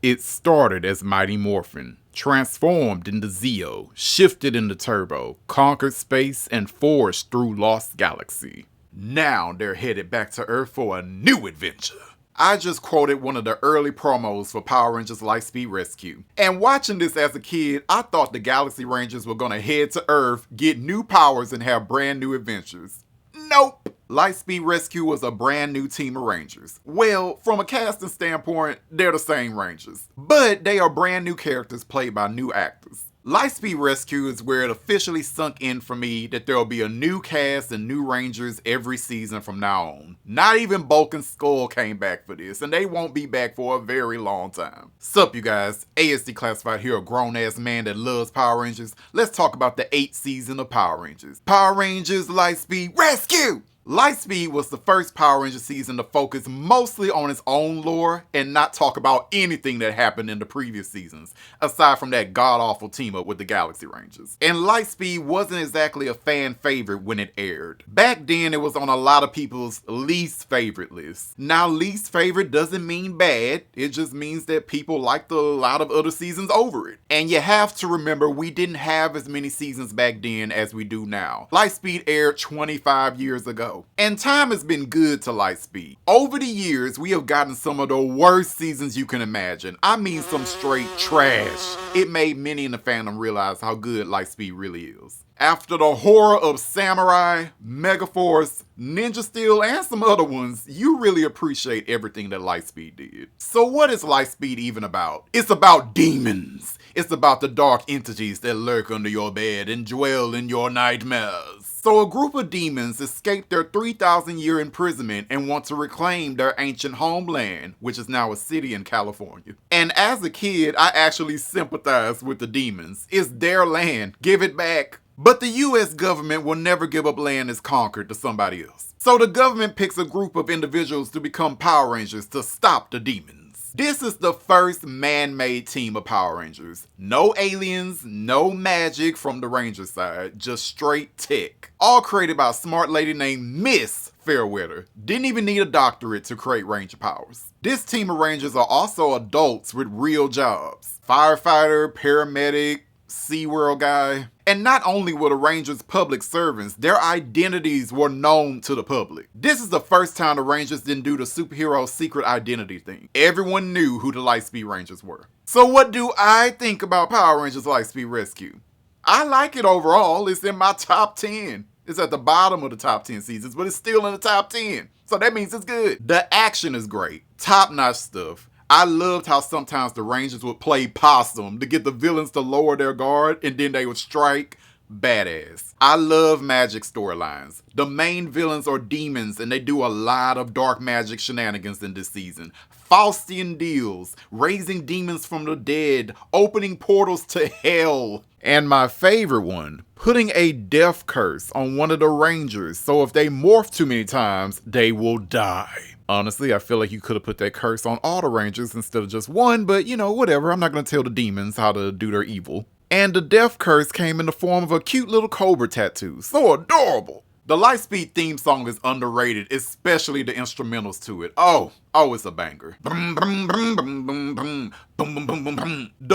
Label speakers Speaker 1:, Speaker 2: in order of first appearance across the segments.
Speaker 1: It started as Mighty Morphin, transformed into Zeo, shifted into Turbo, conquered space, and forged through Lost Galaxy. Now they're headed back to Earth for a new adventure. I just quoted one of the early promos for Power Rangers Lightspeed Rescue. And watching this as a kid, I thought the Galaxy Rangers were gonna head to Earth, get new powers, and have brand new adventures. Nope! Lightspeed Rescue was a brand new team of Rangers. Well, from a casting standpoint, they're the same Rangers. But they are brand new characters played by new actors. Lightspeed Rescue is where it officially sunk in for me that there will be a new cast and new Rangers every season from now on. Not even Bulk and Skull came back for this, and they won't be back for a very long time. Sup you guys, ASD Classified here, a grown ass man that loves Power Rangers. Let's talk about the 8th season of Power Rangers. Power Rangers Lightspeed Rescue! Lightspeed was the first Power Rangers season to focus mostly on its own lore and not talk about anything that happened in the previous seasons, aside from that god-awful team-up with the Galaxy Rangers. And Lightspeed wasn't exactly a fan favorite when it aired. Back then, it was on a lot of people's least favorite list. Now, least favorite doesn't mean bad, it just means that people liked a lot of other seasons over it. And you have to remember, we didn't have as many seasons back then as we do now. Lightspeed aired 25 years ago. And time has been good to Lightspeed. Over the years, we have gotten some of the worst seasons you can imagine. I mean some straight trash. It made many in the fandom realize how good Lightspeed really is. After the horror of Samurai, Megaforce, Ninja Steel, and some other ones, you really appreciate everything that Lightspeed did. So what is Lightspeed even about? It's about demons. It's about the dark entities that lurk under your bed and dwell in your nightmares. So a group of demons escaped their 3,000-year imprisonment and want to reclaim their ancient homeland, which is now a city in California. And as a kid, I actually sympathized with the demons. It's their land. Give it back. But the US government will never give up land it's conquered to somebody else. So the government picks a group of individuals to become Power Rangers to stop the demons. This is the first man-made team of Power Rangers. No aliens, no magic from the Ranger side, just straight tech. All created by a smart lady named Miss Fairweather. Didn't even need a doctorate to create Ranger powers. This team of Rangers are also adults with real jobs. Firefighter, paramedic, SeaWorld guy. And not only were the Rangers public servants, their identities were known to the public. This is the first time the Rangers didn't do the superhero secret identity thing. Everyone knew who the Lightspeed Rangers were. So what do I think about Power Rangers Lightspeed Rescue? I like it overall. It's in my top 10. It's at the bottom of the top 10 seasons, but it's still in the top 10. So that means it's good. The action is great. Top-notch stuff. I loved how sometimes the Rangers would play possum to get the villains to lower their guard and then they would strike. Badass. I love magic storylines. The main villains are demons and they do a lot of dark magic shenanigans in this season. Faustian deals, raising demons from the dead, opening portals to hell. And my favorite one, putting a death curse on one of the Rangers so if they morph too many times, they will die. Honestly, I feel like you could have put that curse on all the Rangers instead of just one, but you know, whatever. I'm not going to tell the demons how to do their evil. And the death curse came in the form of a cute little cobra tattoo. So adorable. The Lightspeed theme song is underrated, especially the instrumentals to it. Oh, it's a banger. The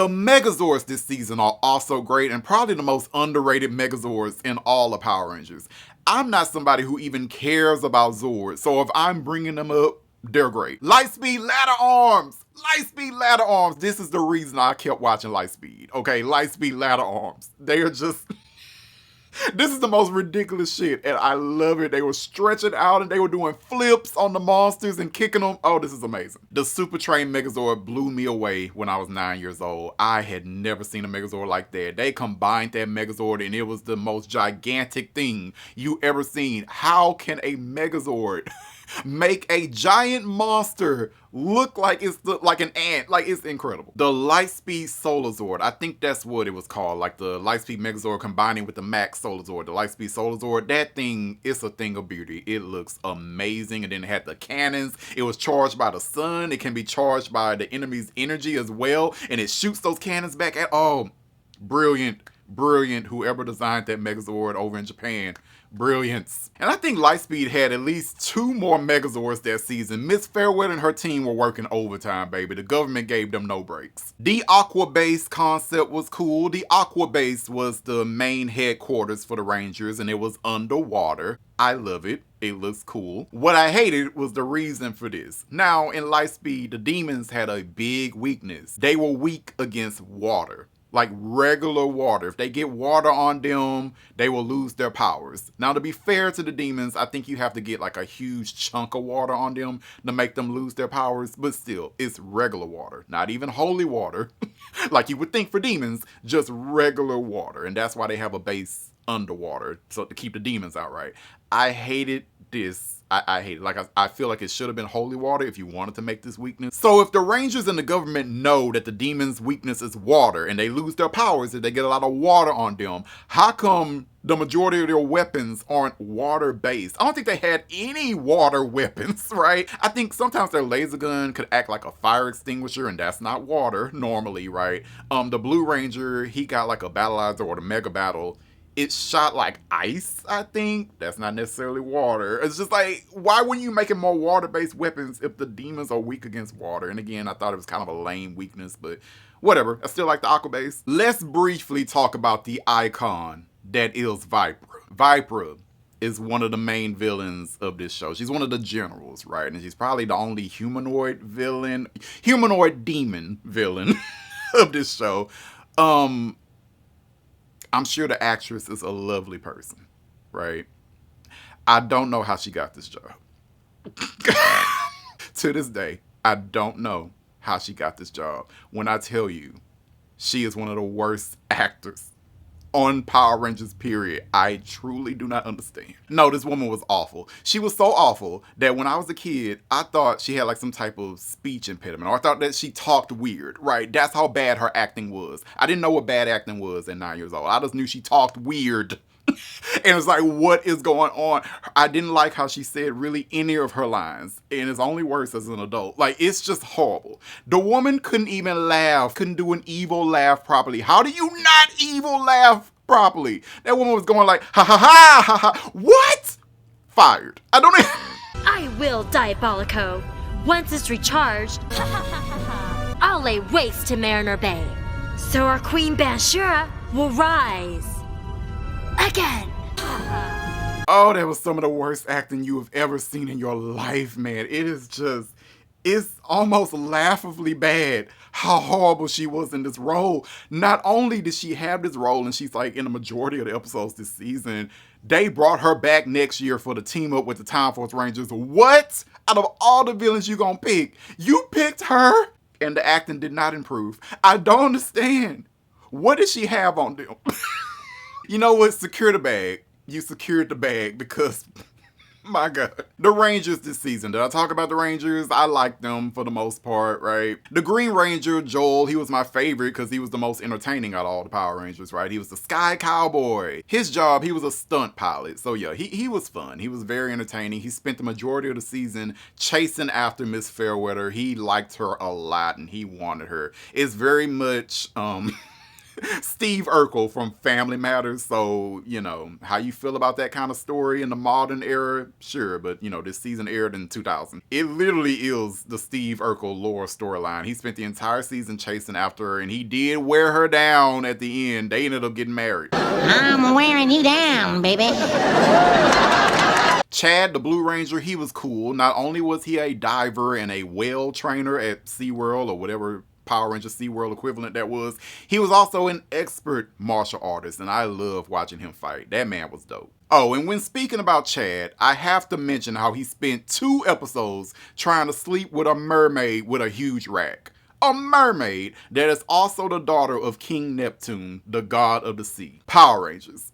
Speaker 1: Megazords this season are also great and probably the most underrated Megazords in all of Power Rangers. I'm not somebody who even cares about Zords, so if I'm bringing them up, they're great. Lightspeed Ladder Arms! Lightspeed Ladder Arms! This is the reason I kept watching Lightspeed. Okay, Lightspeed Ladder Arms. They are just... This is the most ridiculous shit, and I love it. They were stretching out, and they were doing flips on the monsters and kicking them. Oh, this is amazing. The Super Train Megazord blew me away when I was 9 years old. I had never seen a Megazord like that. They combined that Megazord, and it was the most gigantic thing you ever seen. How can a Megazord make a giant monster look like it's like an ant? Like, it's incredible. The Lightspeed Solarzord, I think that's what it was called, like the Lightspeed Megazord combining with the Max Solarzord, the Lightspeed Solarzord. That thing is a thing of beauty. It looks amazing. And then it had the cannons. It was charged by the sun. It can be charged by the enemy's energy as well, and it shoots those cannons back at... Oh, brilliant. Brilliant. Whoever designed that Megazord over in Japan. Brilliance. And I think Lightspeed had at least 2 more Megazords that season. Miss Fairweather and her team were working overtime, baby. The government gave them no breaks. The Aqua Base concept was cool. The Aqua Base was the main headquarters for the Rangers, and it was underwater. I love it. It looks cool. What I hated was the reason for this. Now, in Lightspeed, the demons had a big weakness. They were weak against water. Like regular water. If they get water on them, they will lose their powers. Now, to be fair to the demons, I think you have to get like a huge chunk of water on them to make them lose their powers. But still, it's regular water. Not even holy water, like you would think for demons, just regular water. And that's why they have a base underwater, so to keep the demons out, right? I hated this. I hate it. Like, I feel like it should have been holy water if you wanted to make this weakness. So if the Rangers and the government know that the demons' weakness is water and they lose their powers if they get a lot of water on them, how come the majority of their weapons aren't water-based? I don't think they had any water weapons, right? I think sometimes their laser gun could act like a fire extinguisher, and that's not water normally, right? The Blue Ranger, he got like a battleizer or the Mega Battle. It shot like ice, I think. That's not necessarily water. It's just like, why wouldn't you make it more water-based weapons if the demons are weak against water? And again, I thought it was kind of a lame weakness, but whatever. I still like the Aqua Base. Let's briefly talk about the icon that is Vypra. Vypra is one of the main villains of this show. She's one of the generals, right? And she's probably the only humanoid demon villain of this show. I'm sure the actress is a lovely person, right? I don't know how she got this job. To this day, I don't know how she got this job. When I tell you, she is one of the worst actors on Power Rangers, period. I truly do not understand. No, this woman was awful. She was so awful that when I was a kid, I thought she had like some type of speech impediment, or I thought that she talked weird, right? That's how bad her acting was. I didn't know what bad acting was at 9 years old. I just knew she talked weird. And it's like, what is going on? I didn't like how she said really any of her lines. And it's only worse as an adult. Like, it's just horrible. The woman couldn't even laugh, couldn't do an evil laugh properly. How do you not evil laugh properly? That woman was going like, ha ha ha ha ha. What? Fired. I don't even...
Speaker 2: I will, Diabolico. Once it's recharged, I'll lay waste to Mariner Bay. So our Queen Banshura will rise. Again.
Speaker 1: Oh, that was some of the worst acting you have ever seen in your life, man. It is just, it's almost laughably bad how horrible she was in this role. Not only did she have this role, and she's like in the majority of the episodes this season, they brought her back next year for the team up with the Time Force Rangers. What? Out of all the villains you gonna pick, you picked her? And the acting did not improve. I don't understand. What did she have on them? You know what? Secure the bag. You secured the bag because, my God. The Rangers this season. Did I talk about the Rangers? I liked them for the most part, right? The Green Ranger, Joel, he was my favorite because he was the most entertaining out of all the Power Rangers, right? He was the Sky Cowboy. His job, he was a stunt pilot. So yeah, he was fun. He was very entertaining. He spent the majority of the season chasing after Miss Fairweather. He liked her a lot and he wanted her. It's very much, Steve Urkel from Family Matters. So, you know, how you feel about that kind of story in the modern era? Sure, but, you know, this season aired in 2000. It literally is the Steve Urkel lore storyline. He spent the entire season chasing after her, and he did wear her down at the end. They ended up getting married.
Speaker 3: I'm wearing you down, baby.
Speaker 1: Chad, the Blue Ranger, he was cool. Not only was he a diver and a whale trainer at SeaWorld or whatever Power Rangers SeaWorld equivalent that was, he was also an expert martial artist, and I love watching him fight. That man was dope. Oh, and when speaking about Chad, I have to mention how he spent 2 episodes trying to sleep with a mermaid with a huge rack. A mermaid that is also the daughter of King Neptune, the god of the sea. Power Rangers.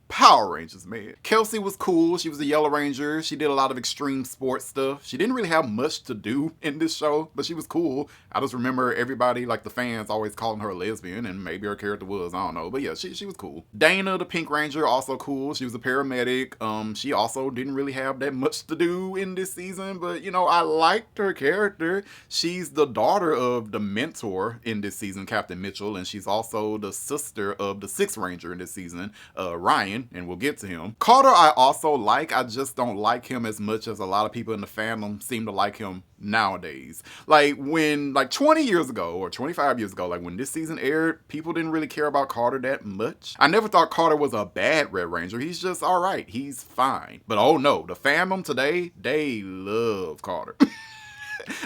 Speaker 1: Power Rangers, man. Kelsey was cool. She was a Yellow Ranger. She did a lot of extreme sports stuff. She didn't really have much to do in this show, but she was cool. I just remember everybody, like the fans, always calling her a lesbian, and maybe her character was, I don't know. But yeah, she was cool. Dana, the Pink Ranger, also cool. She was a paramedic. She also didn't really have that much to do in this season, but you know, I liked her character. She's the daughter of the mentor in this season, Captain Mitchell, and she's also the sister of the Sixth Ranger in this season, Ryan, and we'll get to him. Carter I also like. I just don't like him as much as a lot of people in the fandom seem to like him nowadays. Like 20 years ago or 25 years ago, like when this season aired, people didn't really care about Carter that much. I never thought Carter was a bad Red Ranger. He's just all right. He's fine. But oh no, the fandom today, they love Carter.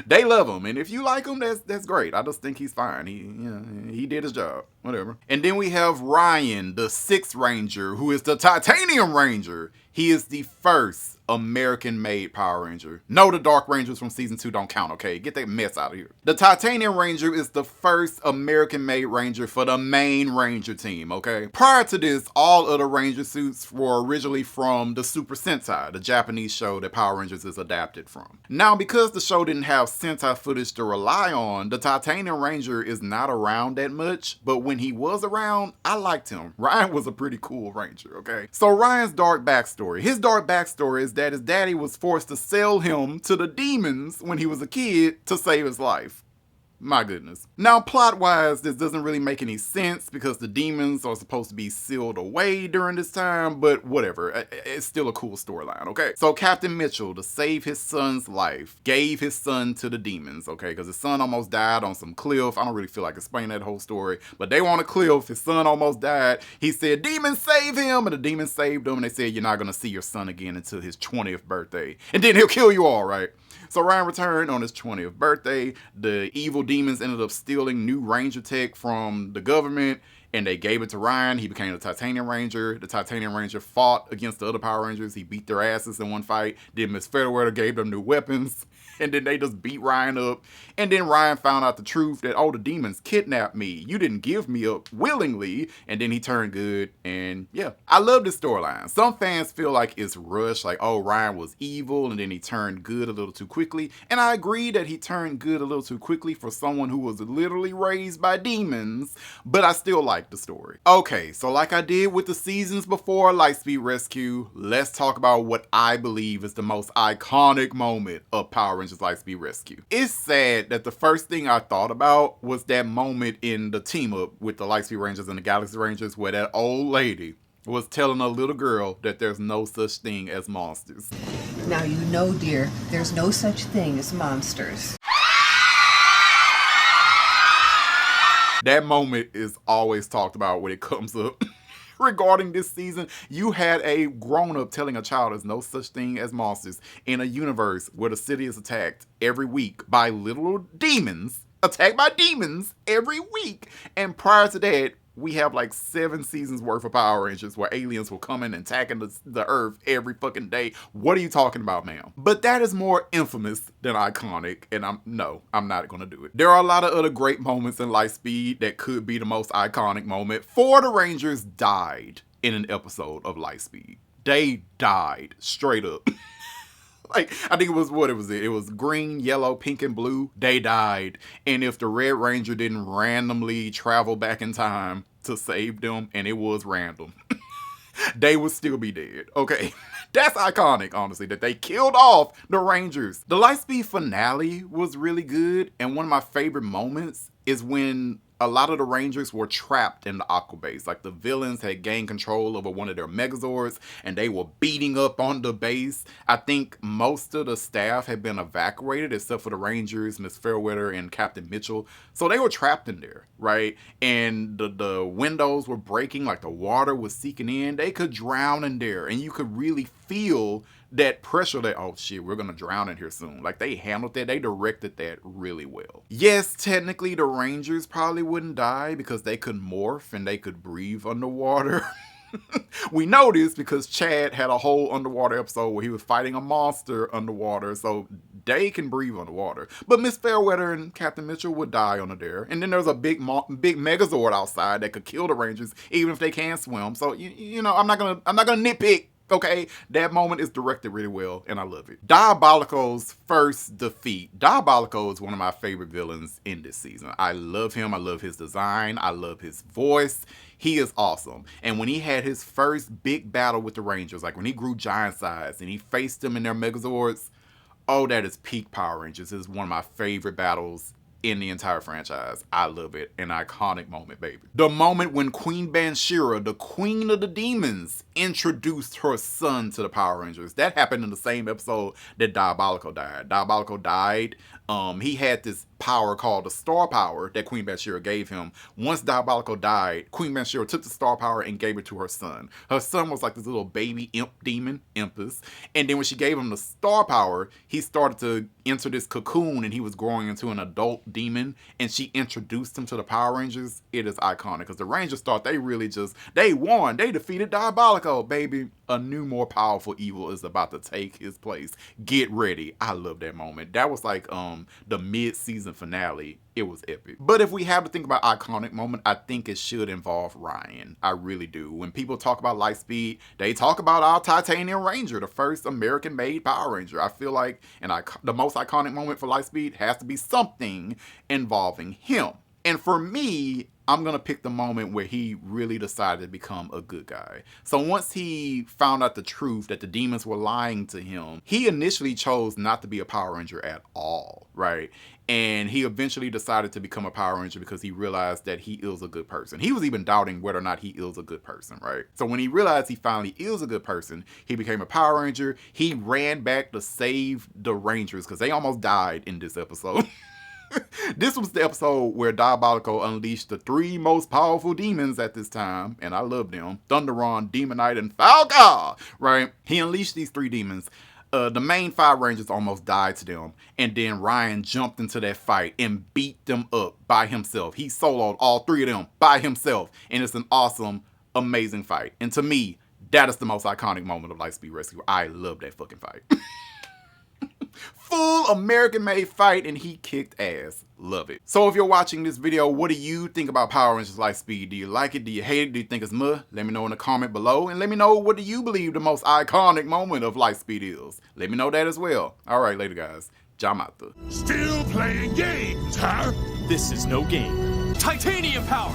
Speaker 1: They love him, and if you like him, that's great. I just think he's fine. He did his job. Whatever. And then we have Ryan, the Sixth Ranger, who is the Titanium Ranger. He is the first American-made Power Ranger. No, the Dark Rangers from season 2 don't count, okay? Get that mess out of here. The Titanium Ranger is the first American-made Ranger for the main Ranger team, okay? Prior to this, all of the Ranger suits were originally from the Super Sentai, the Japanese show that Power Rangers is adapted from. Now, because the show didn't have Sentai footage to rely on, the Titanium Ranger is not around that much, but when he was around, I liked him. Ryan was a pretty cool Ranger, okay? So Ryan's dark backstory. His dark backstory is that his daddy was forced to sell him to the demons when he was a kid to save his life. My goodness. Now, plot-wise, this doesn't really make any sense because the demons are supposed to be sealed away during this time, but whatever. It's still a cool storyline, okay? So Captain Mitchell, to save his son's life, gave his son to the demons, okay? Because his son almost died on some cliff. I don't really feel like explaining that whole story, but they were on a cliff. His son almost died. He said, "Demons, save him!" And the demons saved him, and they said, "You're not going to see your son again until his 20th birthday. And then he'll kill you all," right? So Ryan returned on his 20th birthday. The evil demons ended up stealing new Ranger tech from the government, and they gave it to Ryan. He became the Titanium Ranger. The Titanium Ranger fought against the other Power Rangers. He beat their asses in one fight. Then Miss Fairweather gave them new weapons. And then they just beat Ryan up. And then Ryan found out the truth that, oh, the demons kidnapped me. You didn't give me up willingly. And then he turned good. And yeah, I love this storyline. Some fans feel like it's rushed, like, oh, Ryan was evil and then he turned good a little too quickly. And I agree that he turned good a little too quickly for someone who was literally raised by demons. But I still like the story. Okay, so like I did with the seasons before Lightspeed Rescue, let's talk about what I believe is the most iconic moment of Power Rangers Lightspeed Rescue. It's sad that the first thing I thought about was that moment in the team up with the Lightspeed Rangers and the Galaxy Rangers where that old lady was telling a little girl that there's no such thing as monsters.
Speaker 4: Now you know, dear, there's no such thing as monsters.
Speaker 1: That moment is always talked about when it comes up regarding this season. You had a grown-up telling a child there's no such thing as monsters in a universe where the city is attacked every week by literal demons, attacked by demons every week. And prior to that, we have like 7 seasons worth of Power Rangers where aliens will come in and attacking the earth every fucking day. What are you talking about, ma'am? But that is more infamous than iconic, and I'm not gonna do it. There are a lot of other great moments in Lightspeed that could be the most iconic moment. 4 of the Rangers died in an episode of Lightspeed. They died straight up. Like, I think it was green, yellow, pink, and blue. They died. And if the Red Ranger didn't randomly travel back in time to save them, and it was random, they would still be dead. Okay. That's iconic, honestly, that they killed off the Rangers. The Lightspeed finale was really good. And one of my favorite moments is when a lot of the Rangers were trapped in the Aqua Base. Like, the villains had gained control over one of their Megazords and they were beating up on the base. I think most of the staff had been evacuated except for the Rangers, Miss Fairweather, and Captain Mitchell. So they were trapped in there, right? And the windows were breaking, like the water was seeking in. They could drown in there, and you could really feel that pressure that, oh shit, we're gonna drown in here soon. Like, they handled that, they directed that really well. Yes, technically the Rangers probably wouldn't die because they could morph and they could breathe underwater. We know this because Chad had a whole underwater episode where he was fighting a monster underwater, so They can breathe underwater. But Miss Fairweather and Captain Mitchell would die on a dare. And then there's a big Megazord outside that could kill the Rangers even if they can't swim. So you know, I'm not gonna nitpick. Okay, that moment is directed really well, and I love it. Diabolico's first defeat. Diabolico is one of my favorite villains in this season. I love him. I love his design. I love his voice. He is awesome. And when he had his first big battle with the Rangers, like when he grew giant size and he faced them in their Megazords, oh, that is peak Power Rangers. This is one of my favorite battles in the entire franchise. I love it. An iconic moment, baby. The moment when Queen Banshira, the queen of the demons, introduced her son to the Power Rangers. That happened in the same episode that Diabolico died. Diabolico died. He had this power called the Star Power that Queen Banshira gave him. Once Diabolico died, Queen Banshira took the Star Power and gave it to her son. Her son was like this little baby imp demon, Impus. And then when she gave him the Star Power, he started to enter this cocoon and he was growing into an adult demon. And she introduced him to the Power Rangers. It is iconic because the Rangers thought they really they won. They defeated Diabolico, baby. A new, more powerful evil is about to take his place. Get ready. I love that moment. That was like the mid-season finale. It was epic. But if we have to think about iconic moment, I think it should involve Ryan. I really do. When people talk about Lightspeed, they talk about our Titanium Ranger, the first American-made Power Ranger. I feel like the most iconic moment for Lightspeed has to be something involving him. And for me, I'm going to pick the moment where he really decided to become a good guy. So once he found out the truth that the demons were lying to him, he initially chose not to be a Power Ranger at all, right? And he eventually decided to become a Power Ranger because he realized that he is a good person. He was even doubting whether or not he is a good person, right? So when he realized he finally is a good person, he became a Power Ranger. He ran back to save the Rangers because they almost died in this episode. This was the episode where Diabolico unleashed the 3 most powerful demons at this time, and I love them: Thunderon, Demonite, and Falca, right? He unleashed these 3 demons. The main 5 Rangers almost died to them, and then Ryan jumped into that fight and beat them up by himself. He soloed all 3 of them by himself, and it's an awesome, amazing fight. And to me, that is the most iconic moment of Lightspeed Rescue. I love that fucking fight. Full American-made fight, and he kicked ass. Love it. So if you're watching this video, what do you think about Power Rangers Lightspeed? Do you like it? Do you hate it? Do you think it's meh? Let me know in the comment below, and let me know, what do you believe the most iconic moment of Lightspeed is? Let me know that as well. All right, later guys. Jamata.
Speaker 5: Still playing games, huh?
Speaker 6: This is no game. Titanium power!